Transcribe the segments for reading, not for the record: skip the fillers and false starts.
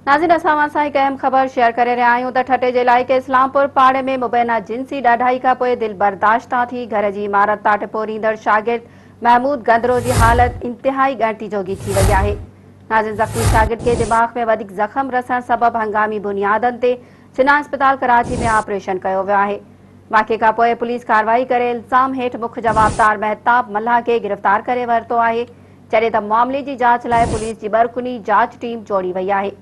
नाज़रीन असां सां हिकु अहम ख़बर शेयर करे रहिया आहियूं त ठटे जे इलाइक़े इस्लामपुर पाड़े में मुबैना जिन्सी ॾाढाई खां पोइ दिल बर्दाश्त थी घर जी इमारत तां टिपो ईंदड़ शागिर्द महमूद गंदरो जी हालत इंतिहाई ॻणिती जोगी थी वई आहे। नाज़रीन ज़ख़्मी शागिर्द खे दिमाग़ में वधीक ज़ख़म रसण सबबि हंगामी बुनियादनि ते जिना अस्पताल कराची में ऑपरेशन कयो वियो आहे। वाक़े खां पोइ पुलिस कार्रवाई करे इल्ज़ाम हेठि मुख्य जवाबदार महताब मल्हा खे गिरफ़्तार करे वरितो आहे, जॾहिं त मामले जी जाच लाइ पुलिस जी ॿ-रुकनी जाच टीम जोड़ी वई आहे।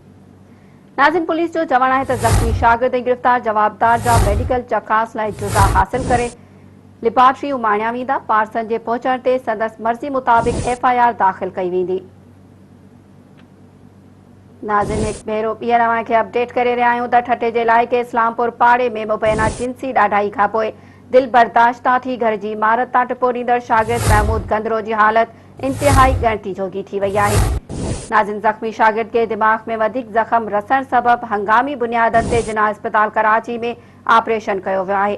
नाज़रीन पुलिस जो चवणु आहे त ज़ख़्मी शागिर्द ऐं गिरफ़्तार जवाबदार जा मेडिकल चकास लाइ जुज़ा हासिल करे लेबॉरेटरी उमाणिया वेंदा। पार्सन जे पहुचण ते संदसि मर्ज़ी मुताबिक़ FIR दाख़िल कई वेंदी। नाज़रीन हिकु भेरो ॿीहर अव्हांखे अपडेट करे रहिया आहियूं त ठटे जे इलाइक़े इस्लामपुर पाड़े में मुबैना जिन्सी ॾाढाई खां पोइ दिल बर्दाश्त थी घर जी इमारत तां टिपो ॾींदड़ शागिर्द महमूद गंदरो जी हालत इंतिहाई ॻणिती जोगी थी वई आहे। नाज़रीन ज़ख़्मी शागिर्द के दिमाग़ में वधीक ज़ख़म रसण सबबि हंगामी बुनियादनि ते जिना अस्पताल कराची में ऑपरेशन कयो वियो आहे।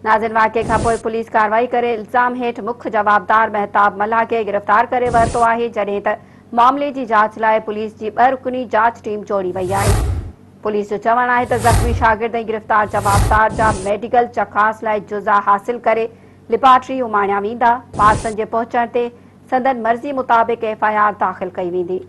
नाज़रीन वाक़े खां पोइ पुलिस कार्रवाई करे इल्ज़ाम हेठि मुख्य जवाबदार महताब मल्हा खे गिरफ़्तार करे वरितो आहे, जॾहिं त मामले जी जाच लाइ पुलिस जी ॿ-रुकनी जाच टीम जोड़ी वई आहे। पुलिस जो चवणु आहे त ज़ख़्मी शागिर्द ऐं गिरफ़्तार जवाबदार जा मेडिकल चकास लाइ जुज़ा हासिल करे लेबॉरेटरी उमाणिया वेंदा। पार्सन जे पहुचण ते संदन मर्ज़ी मुताबिक़ FIR दाख़िल कई वेंदी।